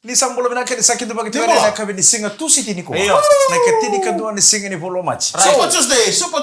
Ni sambulo bina kedi sakit bagi Di tuan bola. na kabi ni singa tu si tini ko. Iyo. Na ketini kadua ni singa ni bolo match. Super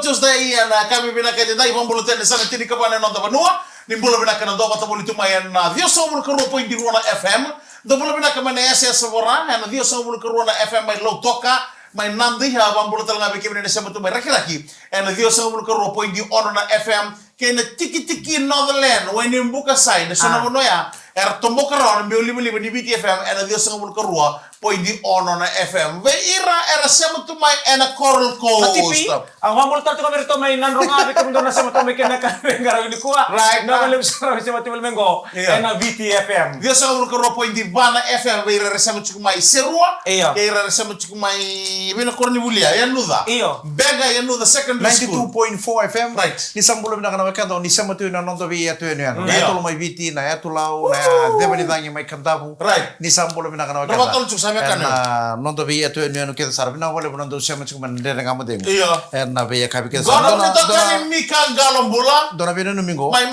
Tuesday na kami binaka dai mambulo tene sana tini kabana no banua ni mbulo binaka no bata boli tumayan na Dio somul ko ro point di Ruana FM do mbulo binaka mana ya sabora na Dio somul ko Ruana FM mai lo toka mai nandi ha mambulo tala ngabe kemi ne sabatu mai rakiraki na Dio somul ko ro point di Ona FM kena tiki Northern when buka sai na sona mono ya era tombo karon be lima di BTFM na Dio somul ko ro point di Ona FM ve era sabatu mai na Coral Coast ang mamul tato kami rito may nanrong abi kami doon na sa mato may kinakami ngaraw ni kuha. Right. Na malim sa mato mengo. Yeah. Na VTFM. Dia sa ulo ko point di Bana FM be ira resama chukumai serua. Iyo. Ira resama chukumai bina korni bulia ya nuda. Iyo. Bega ya nuda secondary school. 92.4 FM. Right. Ni sambulo bina kana wakanda ni sama tu na nondo bi ya tu ya. Na Yeah. tu mai viti na ya tu lau na deba ni tangi mai kantabu. Right. Ni sambulo bina kana wakanda. Rabatol chuk sama kana. Na nondo bi ya tu ya no kita sarabina wale nondo sama chukuman ndere ngamo demo. Iyo. Na be ya kabi kita Gono ni tokani Mika Galombola. Dona bina numingo. Mai.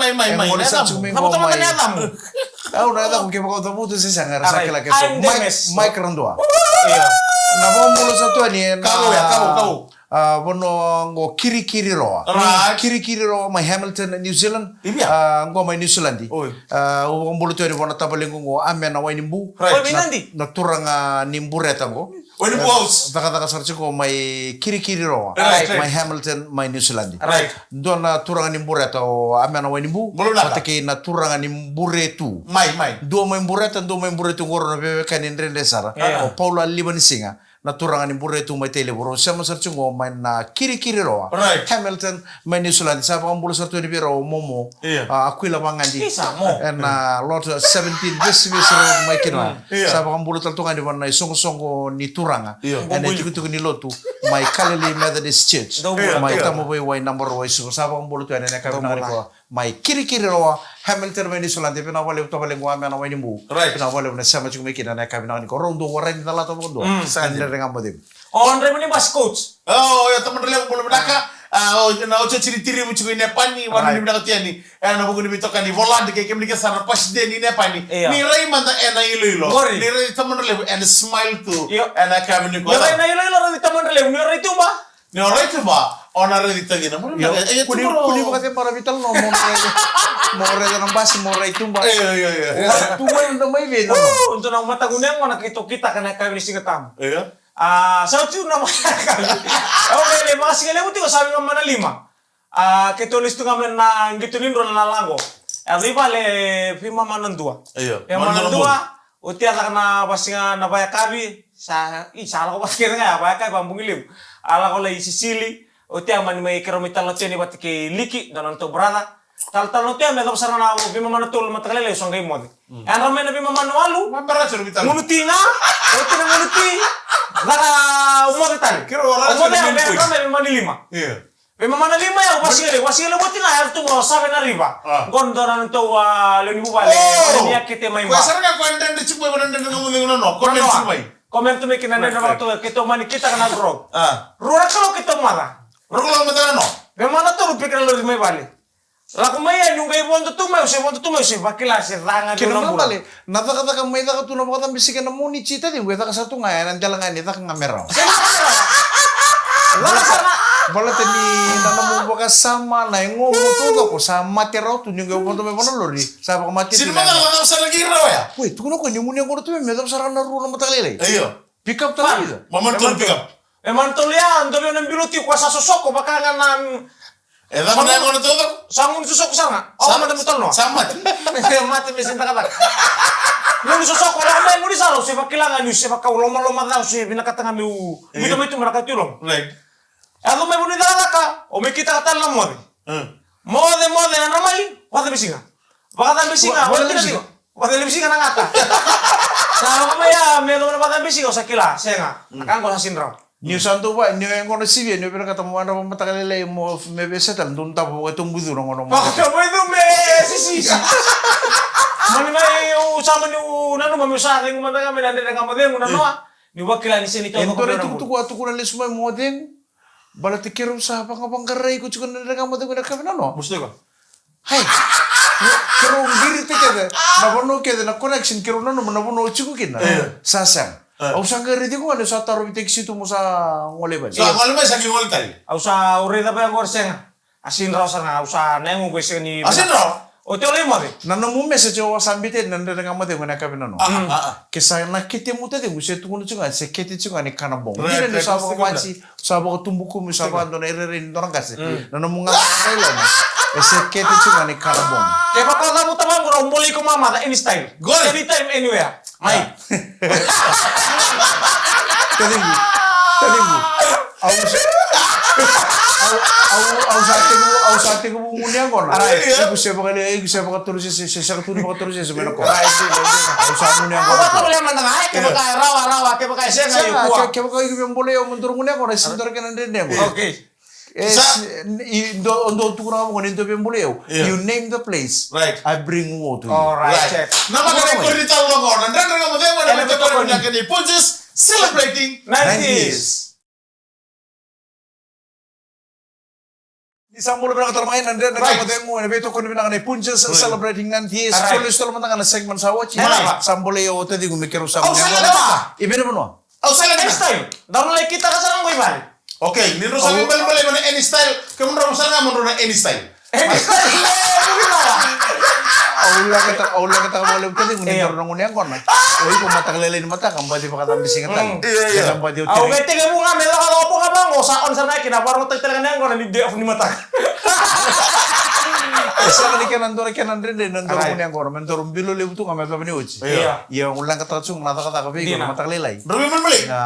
Ngole sa chumingo Kamu tahu mai. kan Adam? Tahu na tahu ke bako tamu tu sisa ngara Aray, sakela ke I'm so. Demes. Mike Randua. Iya. Na bombulo sa tu ni na. Kau. Bono ngo kiri roa. Right. Kiri roa mai Hamilton New Zealand. Ibia. Ngo mai New Zealand. Oi. Bombulo tu ni bona tabalengo ngo amena wa nimbu. Right. Oh, binandi. Na turanga nimbu retango. Wani boss. Taka sarchi ko mai kiri roa. Right. Mai Hamilton mai New Zealand. Right. Dona turanga nimbu reta o amena wa nimbu. Bolo naka. Patake na turanga nimbu retu. Mai. Dua main bureta ngoro na bebe kanin rende sara. Yeah. O Paula Liban singa na turangan ni buretu mai tele buro sama sarchu ngo main na kiri roa. Right. Hamilton main New Zealand sa pang bulu sartu ni biro momo. Yeah. Aquila mangandi. Isa mo. Na lot 17 this road mai kina. Yeah. Sa pang bulu taltungan di mana songo ni turanga. Yeah. And tuku ni lotu mai Kalili Methodist Church. Yeah. Mai Yeah. tamu boy number way so sa pang bulu tu ane kabina ko mai kiri roa. Hamilton main New Zealand pina wale utawale ngwa mena wani mbu. Right. Pina wale una sama chumi kina na kabina ni ko rondo warani dala to bondo. Sandre ngam modim. On remini bas coach. Oh, ya teman rele bolo binaka. Na ocho ciri-ciri mucu ini pani warna ni binaka tiani. Na buku ni bitokan ni volante kayak kemli kesana pas dia ni pani. Iya. Ni rai manta ena ilo. Gori. Ni rai teman rele and smile tu. Iyo. Ena kami ni ko. Ya na ilo ra taman relew ni ra itu ba? Ni rai tu ba. Ona rai ditagi na. Kuni bakate para vital no more de nambas more itumba. Iya. Tu mo ndo mai ve no. Untuk nang mata guneng mana kita kana kami singatam. Iya. Sa tu nama kali. Okay, le makasih kali mo sabi ng mana 5. Kitulis tu kami na gitunin ro na lango. Arriba le pima manandua. Iya. Manandua, utia na pasinga na baya kabi sa sala ko paskira nga baya kabi bambugilim. Ala ko le Sicily, utia man may kilometer la tini batike liki dan untuk berada. Tal utia me sarana na pima manatul matakalele songai modi. An ramay na pima manualu. Mambara churu bital. Munuti nga. Uti na munuti. Naka umori tali. Kiro wala Umori churu ang bital. kami manilima. Iya. Mana 5 ya wasile buti na yar tu mo sabe na riba. Gondo na nto leni bubale. Oh. Ni akite mai Kau ba. sarang aku anda di cuma anda dengan ngomong no. Kau anda cuma. Komen tu mekina na na to kito mani kita kana grog. Rura kalau kita mala. Rokok mata no. Be mana to rupi kana lo mai bale. La kumaya nyung gai bonto tu mai se bakila se ranga di Kino nomor. na bale. Nata kata ka mai ka tu na kata bisikan na muni cita di weta ka satu ngaya nan jalangan ni ta ngamera. Lala sana. Bala tani nana mo baka sama na ngo mo to ko sama terau tu nyung go to me bono lori. Sa ba mati. Sino mga lang sa lagi raw ya? Wait, tu ko ni muni ngo to me dam sarana ru na matalele. Iyo. Pick up tali. Momentum pick up. Mantulia ando na biluti kwa sa sosoko baka nga na Eda mana yang itu? sangun sosoko sana. Oh mana betul no. Sama. Mati mesin kata. Yung sosoko wala na ngudi sa se bakilangan ni se bakaloma daw se binakatanga mi. Bito mo itu mereka tulong. Right. Ako may bunida ka, o may kita ka talang mode. Mode na naman, wala bisinga. Baka bisinga, wala bisinga. Wala bisinga na ngata. Sa kamaya, may naman baka bisinga sa kila, senga. Akang ko sa sinraw. Ni santo ba ni ngono sivye ni pera kata mo anda matakalele mo me besetal dun ta po itong budu ngono mo. Bakit mo ito me sisi. Mani may usama ni nanu mami sa akin kumanda kami nande na kamode mo nanu. Ni wakila ni sinito ko. Entore tu ko na lesmo mo den. Bala te kero sa pa nga bangkaray ko chukon na nga mo de na kami no. Musti ko. Hai. Kero ngiri te kede. Na bono kede na connection kero na bono chiku kina. Sasang. Au sangere di ko ano sa taro bitek situ mo sa ngole ba. So ngol mai saking ngol tadi. Ausa urida pa yang gorsenga. Asin raw sa nga usa nengu gwese ni. Asin raw. O te ole mo de. Nano mo message o sambite nanda nga mo de ngona ka binano. Kesa na kite mo te de nguse tu ngono chunga se kete chunga ni kana bong. Ni na sa ba wansi sa ba tumbuku mo sa ba ndo na ere ndorang kasi. Nano mo nga kaila na. Ese kete chunga ni kana bong. Ke pa kala mo tamang ko mboli ko mama da any style. Gol. Anytime anywhere. Mai. Tadingu. Au sate ko ngunya ko na. Iku siya ba terus siya ka terus siya mena ko. Au sa ngunya ko. Apa to le man nga ke ba rawa ke ba siya nga yu kuwa. Ke ba iku mbole o mundur ngunya ko na sintor ka nande ko. Okay. Ondo tukura mo nito mbole o. You name the place. Right. I bring water to you. All right, chef. Nama kare ko rita ulo ko. Nandang nga mo de mo na to ko na kani Punches celebrating 90s. Isang mulo na katarmahin nandun nagkamatay mo beto ko na ni Punches celebrating 90s. Tuloy ito naman nga segment sa watch. Sambole o tadi gumikiro sa Oh, sala ba? Ibene mo no. Oh, sala Any na. style. Daron like kita ka sa nang ibal. Okay, nino sa balik mana any style. Kamu ro sa nga mo na any style. Any style. Aula kita boleh tadi ngunir nang ngunyang kon. Oi ko mataglelin mata kambadi pa katam bisingatan. Iya. Kambadi Au bete ka bunga mela ka opo ka bang sa on sa na kinaparo tagtalaga nang kon ni day off ni mata. Esa ni kenan nandor ngunyang kon mentor bilo lebu tu ngamet pa ni uci. Iya. Iya ulang kata cung nata kata ka bi ko mataglelai. Berapa man balik? Na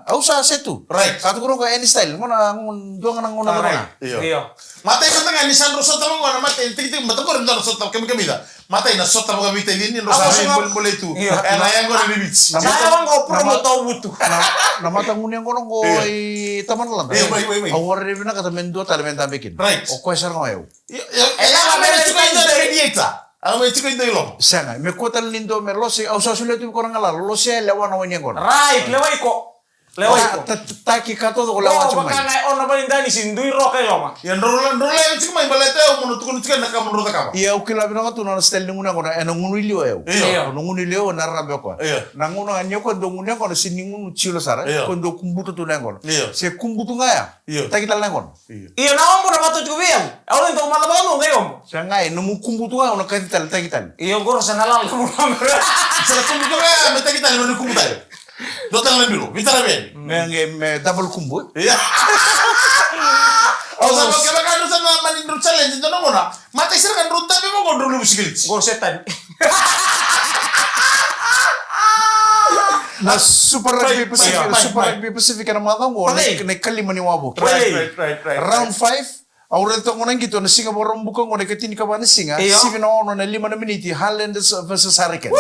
au sa setu. Right. Satu kurang ko any style mo na do nga nang nguna na. Iya. Mata yung nga ni Sandro Soto mo na mata yung tingting mata ko rin daw Soto kami da. Mata yung Soto mo kami tayo ni Rosa yung boleh tu. Eh na yang ko ni bits. Saya bang ko promoto butuh. Na mata ngunyang kon ko ay taman lang. Wait. Awar rin na kata mendo talamen tabekin. Right. O ko sa ngayo. Ela kami na chiko ito na radiata. Ang may chiko ito yung Sanga, me kotal lindo me losi au sa sulit ko nga la losi lewa na ngunyang kon. Right, lewai ko. Lewai ko. Taki kato ko Oh, lewa chumay. baka na on na balin dani sindui ro kay loma. Yan rola yung chiko may balete o mo tukun chiko na kamu ro ka. Iya ukila bina tu na stel nguna ko na eno ngunilio eu. Iya. Ono ngunilio na rabe ko. Iya. Na nguna anyo ko do ngunya ko sini ngunu chilo sara. Iya. Ko do kumbutu tu nangon. Iya. Se kumbutu ngaya. Iya. Taki tal nangon. Iya na on na bato ko biang. Awon to mala ba no ngayon. Sa ngaya no mu kumbutu nga ono kati tal taki tal. Iya gor sa nalal mo na. Sa kumbu ko ya meta kita ni kumbu tayo. Do tal na biro. Bitara ben. Me double kumbu. Iya. Oh, sa mga kano sa mga manindro challenge ito na muna. Mata isir kan runta be mo kontrol mo sigilit. Gor setan. Na Super Rugby Pacific, Right. Super Rugby Pacific na mga mo, Patay. na kalima ni wabo. Right. Round 5, awal ito ko nang gito, na Singapore ang bukang ko, na katini ka ba na singa, Iyo. 7 na 5 na miniti, Highlanders versus Hurricane.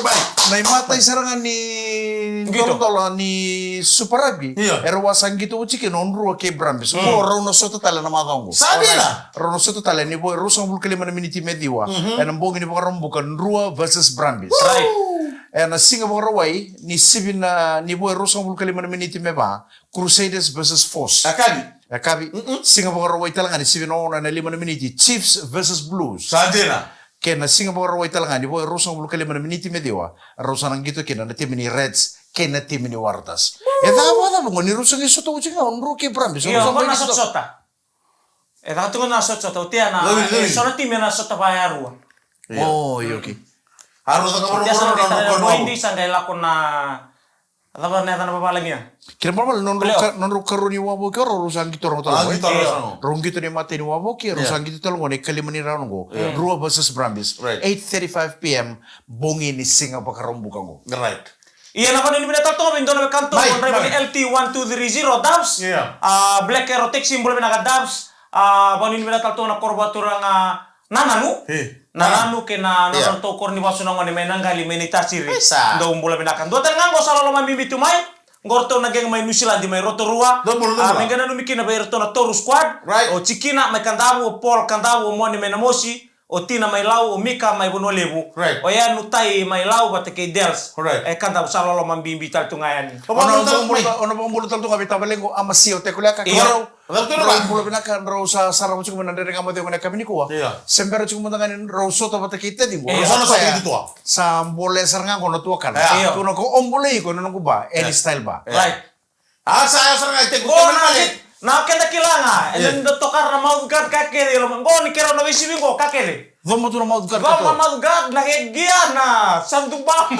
Bye. Na imatay sarangan ni Gito. Tolo ni Super Rugby, Iya. erwasan gito uchikin, onruwa kay Brambis. Mo, raw na soto tala na mga ko. Sabi na. Raw na soto tala, ni boy, rusang bulka 5 na miniti mediwa, and ang bongin ni Bakarang bukan, Rua versus Brambis. Right. Na Singapore Rawai ni sibin na ni boy rusang bulka 5 na miniti meba Crusaders versus Force. Akali. Kabi Singapore Rawai talaga ni sibin na 5 na miniti Chiefs versus Blues. Sabi na. Kaya na Singapore Rawai talaga ni boy rusang bulka 5 na miniti mediwa rusang ang gito kina na tim ni Reds kaya na tim ni Wartas. Dawa mo ni rusang iso to uchi nga onro kay Brambis. Iya ko na sota. Da tu na sota utia na. Sona tim na sota pa yaru. Oh, okay. Harus ka mo Dia sana no kita no. hindi sangay lakon na apa na tanah babalang ya. Kira normal non ro karuni wabo ko rusang gito ro Ah, talaga. gitu harus. Rong gitu ni mati ni wabo ki rusang gitu talo ngone kalima ni ranon go. Rua versus Brambis. Right. 8:35 PM bongi ni singa pakarong bukang go. Right. Iya na ni bina talto bindo na kanto Bye, on bye. LT 1230 Dubs. Iya. Black Arrow Tech symbol bina ka Dubs. Ni bina talto na korbatura nga nananu. Nananu ke na Iya. to korni waso na ngone menang gali menita siri. Esa. Do umbula bina kan. Do tan ngango sala lo mambi tumai. Ngorto na geng mai New Zealand di mai roto rua. Dobolo. Mengana no mikina ba roto na toru squad. Right. O chikina mai kandabu Paul kandabu mo ni menamosi. O tina mai lau o mika mai bono lebu. Right. O ya nutai mai lau bate ke dels. Right. Kandabu sala lo mambi tal tungayani. Ono Ono bang bulu tal tu ngabi tabalengo amasio te kulaka Iya. karo Betul Ro ba? bula binaka ro sa sarang cuma nandere ngamo de ngone kami ni kuwa. Iya. Sembera cuma tangan ro so ta bata kita di Iya, sono sa di tua. Sa bole sarang kono tua kan. Iya. Tu no ko ombole ko no ko ba any style ba. Right. Saya sarang ite ko Go kami na balik. na kenda kilanga. And then tokar na maudgad kakere lo go ni kero na wisi bingo kakere. Domo tu no mau gar Go ka. maudgad na gia na santu bam.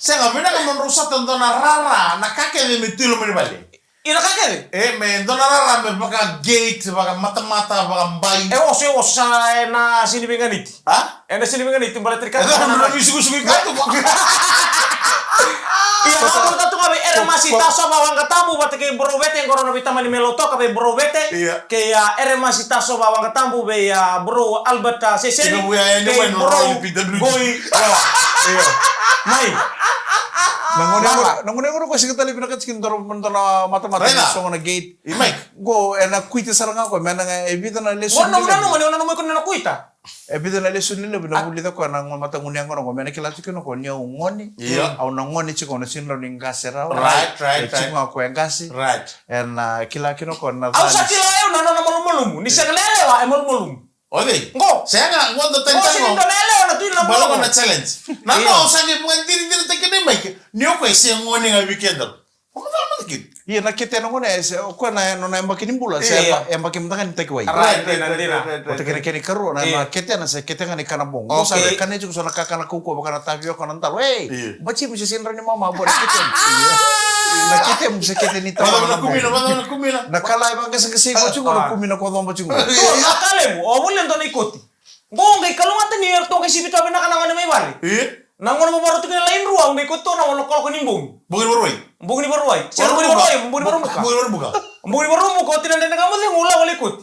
Saya nggak pernah kan merusak tentang rara, nak kakek ini mitilo meni balik. Ina kakere. Men dona rara me baka gate, baka mata-mata, baka bayi. O sa na sini benganiti. Hah? Na sini benganiti bala trika. Itu kan udah bisu-bisu gitu. Iya, kalau kita tuh kabe ere masih taso bawang ketambu bate ke borobete yang corona vitamin meloto kabe borobete. Iya. Ke ya ere masih taso bawang ketambu be ya bro Albert Seseni. Tiga buaya ini main roll pita dulu. Goi. Iya. Mai. Nangone ko kasi katali pinakat skin toro mentona mata-mata Rena. so na gate. Mike. Go ena kuite sarang ko mena nga evita na leso. Mono mo ko na kuita. Evita na leso nila bina bulita ko nang mata ngunyang ko mena kilati ko ko nya ngoni. Iya. Au na ngoni chiko na sinro ning gasera. Right. Chiko ko en gasi. Right. En kila kino ko na. Au sa kila eu na molum. Ni sa lele wa molum. Oke. Ngo. Saya nggak ngomong Oh, tentang sini to lele na tu na Balo molum. na challenge. Nando Iya. usah dia bukan diri take ni Mike. Niyo ko isi ngoni nga weekend. Kamu tahu kid. Iya na kete no ngone ko na no na mbakini mbula Iya. sa mbakini mtakan take away. Right, nandina. Ote kene karu na Iya. kete na sa kete ngani kana bong. Okay. Sa kane jugo so na kakana kuko bakana tavio kana talo. Iya. Hey, bachi mo si sinro ni mama bo kete. Na kete mo sa kete ni tawa. Mana kumina. Nakala ibang kasi ko chugo na kumina ko dombo chugo. Tu nakale mo. O bulen to na ikoti. Ngo ngai kalungata ni erto kay sibito abi nakana may bali. Iya. Nangono mo baru tukin lain ruang ngai koto na wono kol ko nimbong. Bukan berway. Mbugni baruai. Siya mbugni baruai, mbugni baru muka. Bukan berbuka. Mbugni baru muka tinan den kamu le ngula wala ikut.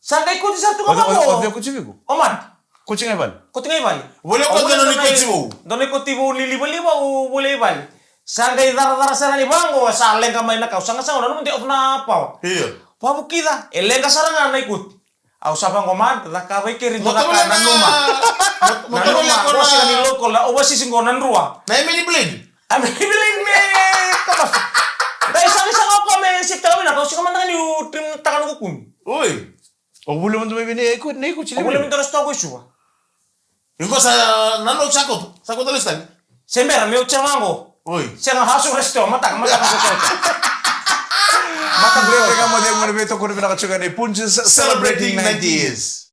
Sangka ikut sa tu Ote kamu. ote ko chibigo. Oman. Kucing ay bal. Ko tingay bali. Boleh kau jangan ikut sih bu. Don ikut tibu lili bali ba o boleh bali. Sangka dara sarani bango sa lenga may nakaw. Sangka sa ulan hindi of na pa. Iya. Pabu kita. Elenga saranga na ikut. Aw sabang koman, nakaway kiri do Motor naka na nanuma. Motor na Nanuma, ko ko sila ni na. lokol na oba sisingo nanruwa. Na mini blade. Ami bilin me kamas. Dahil isang ako may sip kami na kasi kaman ni tim takan ko kun. Oi. O bulu mo bini ko ne ko chili. Ako lemin terus tahu isu. Yung ko sa nano sakot tulis tadi. Sembera me ucamango. Oi. Siya nga haso resto mata ko sa. Maka bro ka mo de mo beto ko bina ka chuga ni punches celebrating 90s.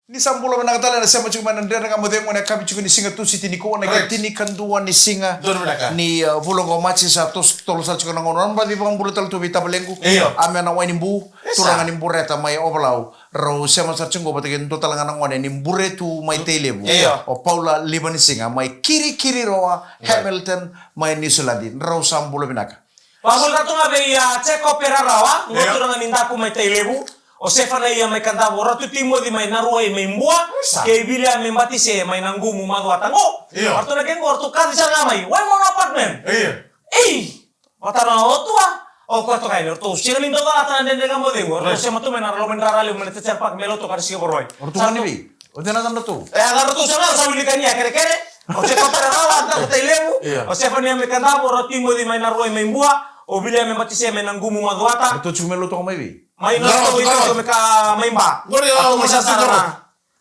Ni sambulo na nakatala na sama chuma nandera ka mo de mo na kabi chuga ni singa tu siti ni ko na Correct. tini kanduan ni singa. Doon ka. Ni bulong ko machi sa tos tolo sa chuga ngonon ba di bang bulo tal tu bita belengku. Iyo. Ame na wani bu Esa. tulangan ni bureta mai oblau. Ro sama sa chungo batagen to talangan ngone ni buretu mai telebu. Iyo. O Paula Libani singa mai kiri roa Hamilton mai ni Suladi. Ro sambulo binaka. Pagol na tunga be ya ceko perarawa, Yeah. ngoto nga ninda ko may tailebu. O sefa na iya may kanta bora tu timo di may naruwa may mbua. Esa. Kay bilia may matise may nanggumu magwa tango. Iyo. Arto na gengo arto kasi sa ngamay. Why mo na apartment? Iya. Patara o tua. O kwarto kayo. Arto siya lindo ka atan den nga mo dingo. Arto siya matu may naralo men darali men tecerpak melo to kasi boroy. Ortu mani bi. O tena tanda tu. Agarro tu sana sa wili kanya kere. O ceko perarawa anta ko tailebu. Iya. O sefa niya may kanta bora timo di may naruwa may mbua. O bilia may matise may nanggumu magwata. Ortu chumelo to mai bi. May Garot, nato ito garot. kami ka may ba. Gori, Ato oh, may masarap sasara garot.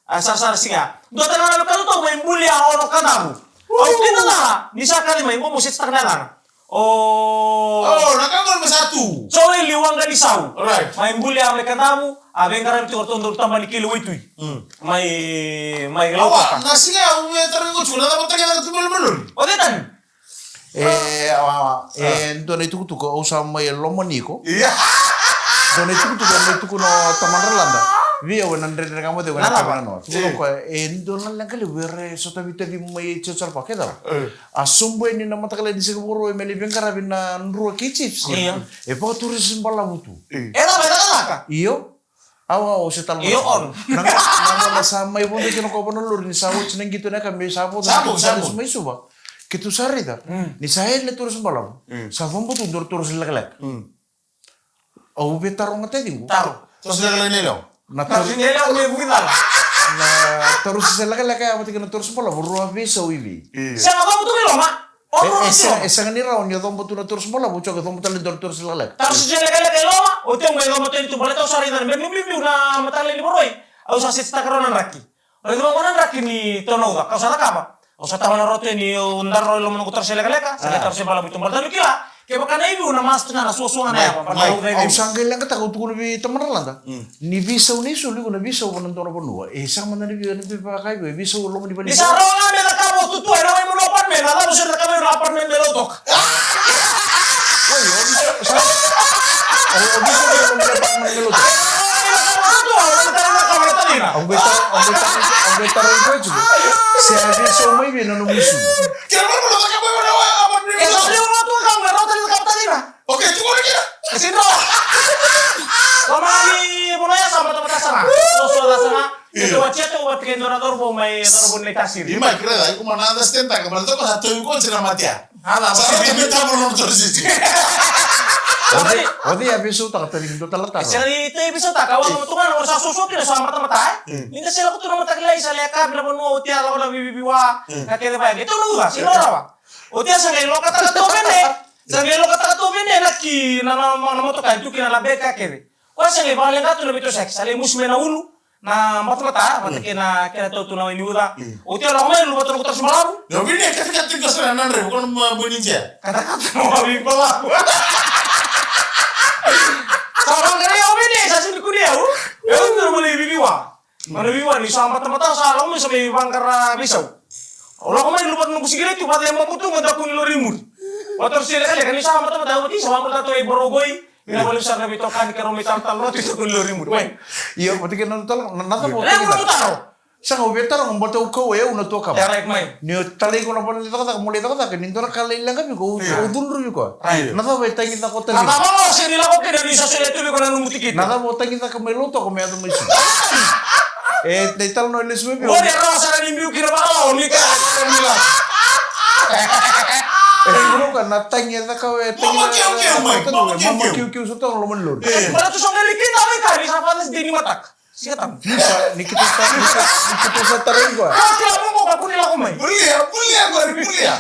na. Sasara siya. Doon na namin kaluto, may muli ako ng kanamu. O, kita na. Nisa ka rin may musit tak na lang. O, Nakangol mo sa tu. so liwang ka lisaw. Right. May muli ako ng kanamu. Abeng karam ito ortondo tamba ni kilo ito. May galaw Awa, ka. nasi nga, tarang ko chula na matagyan na tumulong. O, ditan. Dona itu ko usa mai lomoniko. Iya. Dona itu ko no taman relanda. Via wana ndere kamu de wana Nana, kabana no. Sì. Ko dona lang kali were sota vita di mai chochar pakeda. Eh. Asumbo ini nama takale di seguro meli bengkara bina nrua kichips. Iya. E pa turism bala butu. Eta, beda ka ka. Iyo. Awa o setal. Iyo, on. Nang sama ibu de kino ko lur ni sawo chineng gitu na kami sawo Sabon. Semai suba. Kitu sarida. Ni sahel le turism bala. Savon butu dur turism lek. Au betarong ngate Taro. Terus dia kalian nelo. Na Tapi nila may bukit ala. terus sila kaya mati kena terus pala burua bisa wibi. Siya nga ba ito kilo, ma? O Esa ni raon yo tombo tuna terus mola buco ke tombo tali terus lalek. Tapos sila kaya loma, o tiang may loma tayo balik tao sa rin na bimbiw na matali ni Boroy. Au sa sita karon ng raki. O ito mga raki ni Tonoga, kau sa nakaba. O sa tama na rote ni undar roy loma ng kutar sila kaya sa tar sila bala bitong bala kila. Kaya baka na ibu na mas na susuan na ya. Au sanggil lang kata kutu bi teman landa. Ni visa uni suli kuna visa una tono ponua. Sang mana ni pakai be visa loma di bani. Isa ro nga me nakabo tutu ay raway mo no apartment. Alam mo sila kami no apartment de lotok. Ang betara itu juga. Saya so may bin ano musu. Kira mo na ka ba na apa ni? Eh sabi mo to ka nga rota ni kapta dina. Okay, tuwa na kira. Kasi no. Kamali mo na ya sama tempat sana. So sana. Itu wajah tu buat kendorador bo may dorbo ni tasir. Ima kira dai kuma na understand ta ka ba to ka to ko sina matia. Hala, Sa bi ta mo no to sisi. Odi abisu tak teling do talata. Sali itu episode tak kawan mo tungan orang susu kina sama mata. Ninda sila ko tunang mata kilay sa leka bila mo utia la bibiwa. Kakele ba gitu lu ba? Sino rawa? Utia sa ngelo kata to bene. Sa ngelo kata to bene laki na mo to kan tukina la beka kere. Kwa sa ngelo bale ngatu lebito sex. Sali musme na ulu. Na mata kina to tuna ni uda. Utia la mo lu bato ko tasmalabu. Yo bini ka ka tinga sa nan re ko mo buninja. Kata-kata mo abi pala. Sarang kaya ako bini, sa kuliah. Ewan na mo bibiwa. Ano bibiwa, ni sa mata-mata sa alam mo sa may bangkar bisaw. Wala ko may lupat ng kusigilit, yung pati yung maputo, manda ko nilorimur. Water sila kaya, kanina sa mata-mata, mati sa mga tato ay borogoy. Pinabalik sa nabito kan, karo may tal-tal, ito ko nilorimur. Iya, pati ka nantala, nata mo. Alam mo na taro. Sa ngobetaro ng bato ko una to ka. Direct may. Ni tali ko na pala dito ka mulai to ka nin to kala ilang kami ko udul ru ko. Nata ba tangin na ko tali. Apa mo sa nila ko kaya ni sa sila tuloy ko na numutikit. Nata mo tangin na ka may luto ko may ato may su. Daital no ilis mo. Wala ra sa limbiu kira ba ni ka nila. Bro kan natangin na ka tangin. Mama kiu so to lo manlur. Wala to sa ngalikin na may ka ni sa patas di ni matak. Sikatan. Bisa nikita sa tarin ko. Kaya mo ko nila ko may. Mulia ko.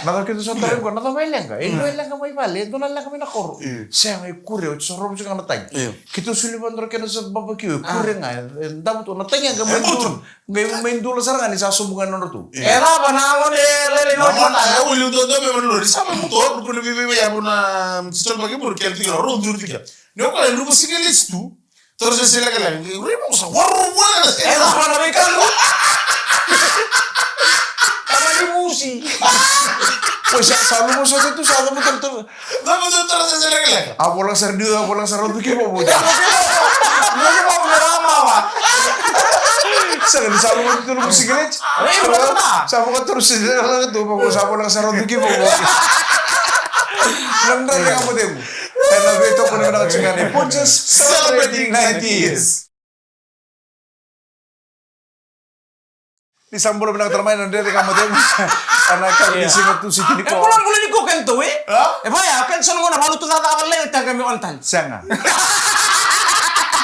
Nata kita sa tarin ko nata may lenga. Ino lenga may bali, do na lang kami na koro. Siya may kure o sa robo siya natang. Kita suliban ro kena sa barbecue, kure nga. Damo to natang nga may dulo sa nga ni sa subugan no to. Era ba na ako ni lele no Mama na uli do do me lo risama mo to ko bibi ya buna sistol bagi bur kel tiga ro dur tiga. No ko lu musicalis tu. Terus sila kala rimo sa waru wala. Era ba na may kalo? Tama ni musi. Pues sabi mo sa to sa mo to. Damo to terus sila kala. Ako lang sa radio, ako lang sa radio kibo mo. Ano ba mo na ba? Sa sabi mo to mo sigaret. Sabi ko terus sila to mo sabi lang sa radio kibo mo. Nanda nga mo dem. Kaya ito ko na nakatsingan po just celebrating 90 years. Isang bulan pinakatraman nandiyan ka mo dem. Anak ka gisingot to si Tiniko. Pulang bulan ni ko kan to eh. Eh ba ya kan son ko na balu to na ta lang tang kami on tan. Sanga.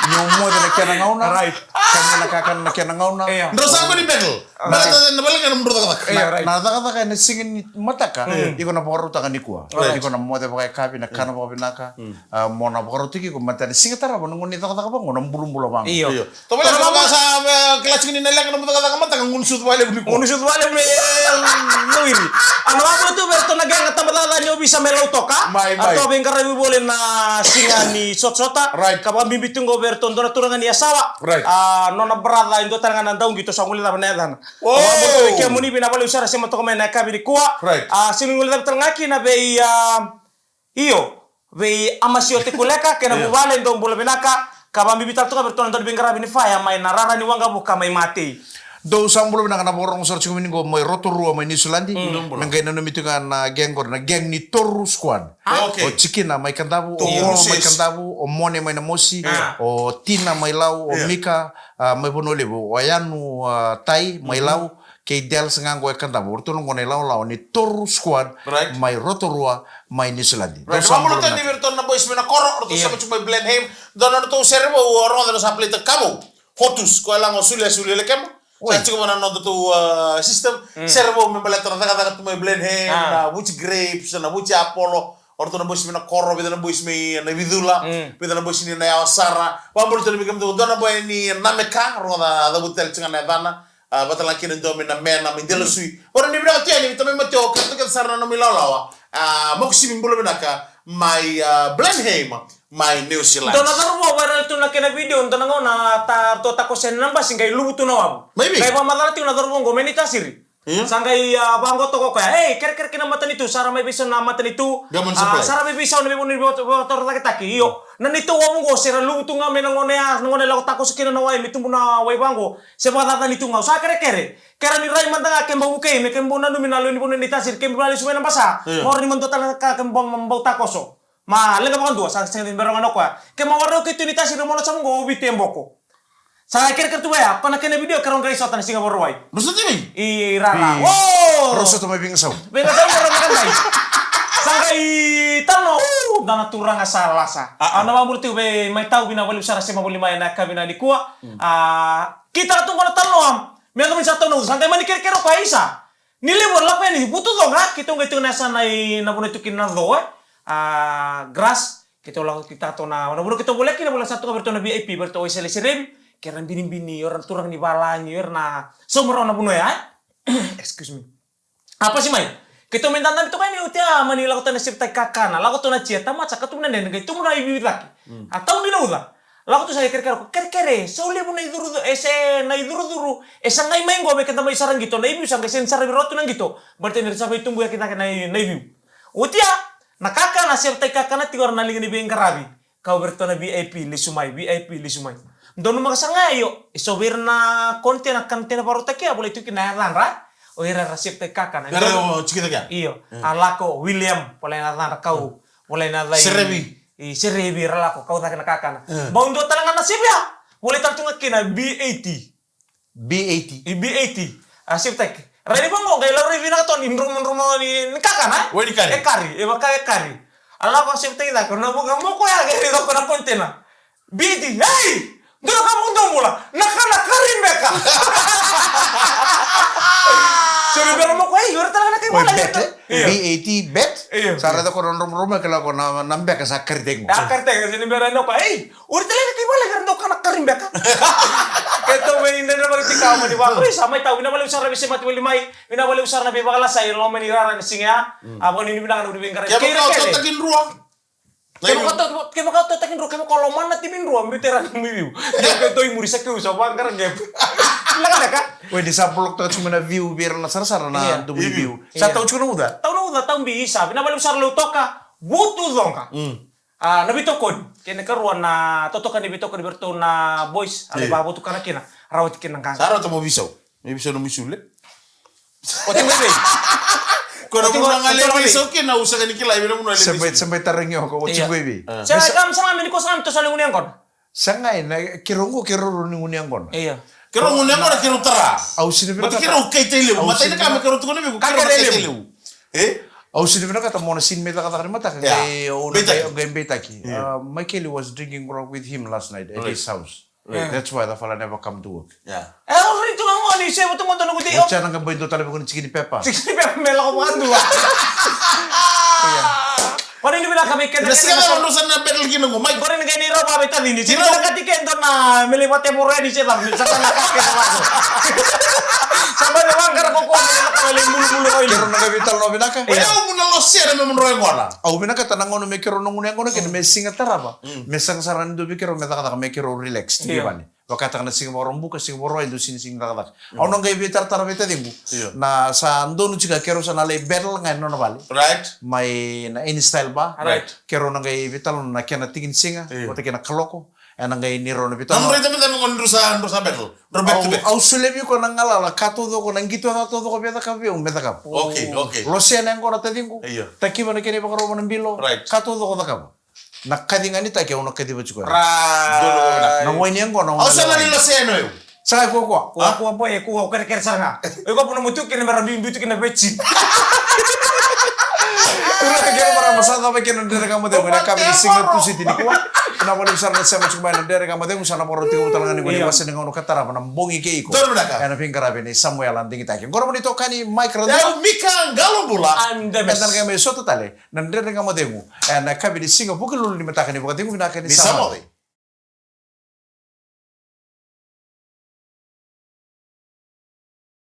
Yung mo na kaya nangauna. Right. Kanya nakakan na kaya nangauna. Ndo sa ko ni Betel. Nabalik ka ng bro ka. Nata ka na singin mata ka. Iko na pakaruta ka ni kuwa. Iko na mo de pakai kapi na kana pa pinaka. Mo na pakaruti ko mata ni singatara mo ngunit ka ka bang ngunit bulong bang. Iyo. To wala ka sa kelas ni nila ka mo ka mata ka ngunsut wala ni ko. Unusut wala me nuiri. Ano ako to berto nagang katamata nyo bisa melaw to ka? Atau beng karabi boleh na singa ni sot-sota. Kapag bibitung go berto ndo naturangan ni asawa. Nona brada indo tangan nandaw gitu sa ngulita panedan. Oh, kaya muni binabali usara sa mga may nakabi ni kuwa. Sinungulita tangaki na be iyo be amasyo te kuleka kena bubale ndo bola binaka kabang bibital to ka berto ndo bengkarabi ni faya may narara ni wanga buka may mati. Do sambulo na kana borong sor chumi ngo may rotorua may nisulandi nangay na namito ka na gengor na geng ni Toru Squad. O chikina may kandabu o may kandabu o mone may namosi o tina may law o mika may bonolibo o ayanu tai may law kay del sangango e kandabu urto ngo ne law ni Toru Squad may rotorua may nisulandi. Do sambulo tan ni berton na boys mena koro to sa chumay Blenheim dono to servo o ro sa pleta kamo. Hotus ko lang o sulia le kemo. Saya cukup nonton tuh sistem servo membalat kata-kata tuh Blenheim, na which grapes, na which Apollo, orto na boys mina koro, bida na boys mi na vidula, bida na boys ni na Awasara, pambul tuh lebih kamu tuh dona boy ni nameka, roda ada butel cengan na dana, batal lagi nih domin na mena, mindelo sui, orang ni bilang tiada ni, tapi macam kata kata sarana na milalawa, mau sih mimbulu binaka, my Blenheim. My New Zealand. Dona taruh viral tu nak kena video, dona ngona ta to tako sen namba singkai lubu tu nawab. Maybe. Kaya pamadala tu na taruh ngo meditasiri. Sangkai banggo toko kaya, ker kena matan itu, sara may bisa na matan itu. Sara may bisa na may motor taki. Iyo, nanito wamo ngo sira lubu tu nga may ngone lago tako sakina na wai mitu muna wai banggo. Sepa tata nitu nga, sa kere. Kera ni rai mantanga kemba buke, me kembo na numinalo ni puno meditasiri, kembo bali suwe na basa. Mor ni manto tala ka kembo mbau takoso. Ma lega makan dua sang sengin berang ano kwa ke mawaro ke tunita si romono sam go ubi temboko sa ker tu ya pana kena video karon guys sotan singa borwai Maksudnya ni? I rara oh Rosso to may bingasaw. bingasaw orang kan guys sangkai tano dana turang asala sa ana mamurti be mai tau bina bali usara sema bali mai na kabina di kuwa kita tu kono tano am me kami satu no sangkai mani ker kwa isa nilibor lakpe ni butu doga kita ngai tu nasa nai na bono tu kinna do grass kita ulang kita to na mana kita boleh satu kabar to na VIP berto isele serem keren bini orang turang di balanya na somro na buno ya excuse me apa sih mai kita minta itu kan utia mani lagu na sipta kakana lagu to na cieta maca katuna nen itu muna ibi laki atau bina uda lagu to saya kere sauli buno iduru na iduru esa ngai mengo me kita mai sarang gitu na ibi sang sensar birotu nang gitu berarti dari sampai tunggu ya kita kena ibi utia nakaka na siap kaka na tigor na ligani beng karabi kau bertona VIP lisumai dono makasanga yo isobir na konten akan tena baru takia boleh itu kina ranra o era siap kaka na Pero cikita kya? iyo alako William boleh na ranra kau boleh na lai serebi ralako kau tak kena kaka na bau ndo talangan na siap ya boleh tartunga kina B80 siap tak Rani bango gay laro ibina to ni rumon ni kaka na. Wai di kari. Kari. Ala ko sip tingda ko na mo ko ya gay do ko na kontena. Bidi, hey! Duro ka mo do mula. Nakana karin beka. Sorry pero mo ko ay yor talaga na kay wala Bet, B80 bet. Iyo. Sarada ko ron rumah kalau ko na nambe ka sa kardeng. Akarte kasi ni berano ka ay ur talaga kay wala gardo ka na karin beka. Keto may hindi na magtikaw mo di ba? Uy, samay tao, binabali usar na bisi mati limay, binabali usar na bibakala sa ilo man irara na singa, abang ini binangan udah bingkar. Kaya mo ka takin ruang. Kaya mo ka takin ruang, kaya mo koloman na timin ruang, biteran ng miwiw. Kaya ito yung murisa kiw sa bang karang gep. Laga ka? Weh di sapulok to cuma na view biar na sarasara na dumi view. Sa tahu cuma udah. Tahu bisa, binabali usar lo toka, butuh dong ka. Nabitokon kena karuan na totokan nabitokon berto na boys ale babo tu kana kina rawat kina kang Saro to mo bisaw. May bisaw no misule. o ting bebe Kono mo nga le bisaw kina usa ka ni kilay bino mo na Sampai tarengyo ko Iya. cuma baby. sa kam sa amin ko sa to sa lingunan kon Sangay na kirungo ni ngunyang kon. iya Kero mo nga na kero tara. Au sini Mati kero kay tele. Mati na kami kero to ko ni ko kero kay tele. Au sini kata mo na sin meta kata mata kay betaki. Michael was drinking wrong with him last night at his house. That's why the fella never come to work. Yeah. ito nga ngo ni se mo tungo no gudi Ucha nang boy do talaga ko ni chicken pepa. siksi pe mela ko mga dua Kung hindi bila kami kena Nasi ka ano sa na betel gino mo. Mike. Kung hindi kaya niro kami tadi ni sino nakatikin doon na miliwate mo ready siya lang sa nakakit na ako sama naman karang ko kung nakakali mulu-mulu ko Kero na gabital no binaka. Ayaw mo na losya na mo roy ngona. Au binaka tanang ono me kero nung ngunyang kono ken me singa taraba. Me sang saran do kero me takata me kero relax di bani. Wakata kana singa morong buka singa moro indo sin singa takata. Au nang gabitar tarabeta dingu. Na sa ando nu chiga kero sa nale battle ngai no bali. Right? May na in style ba? Right. Kero nang gabital na kena tingin singa. Wate kena kaloko. Nang gai niro na bital. Ano rin naman ngon sa battle. Back to back. Au sulebi ko nang alala kato do ko nang gitu na todo ko beta ka biong beta ka. Okay. Lo siya nang ko na tadingu. Iyo. Takiba na kini pa karo ng bilo. Right. Kato do ko na ka. Nakadingan ni takiya uno kadiba chuko. Right. Nang wani yang ko nang. Au sa na nila sa ano yun. Sa ko ko. Kuha po kere-kere sa nga. Ikaw po na mutu kini marabing butu kina betsi. Kaya para masana pa kaya nandere ka mo tayo ngana kami singa tu si tini kuwa. Kenapa ni besar nasa macam mana nandere ka mo tayo sana poro tigo talangan ni ngani wasan ngano katara pa nambongi ke iko. Betul, benar, Kak. Kana pingkara ni Samuel anding kita. Ngoro mo nito kani Mike Rando. Ya Mika Galo pula. Anda Entar kami soto tale nandere ka mo tayo. Na kami ni singa bukan lulu ni mata kani bukan tigo na kani Bisa sama. mo.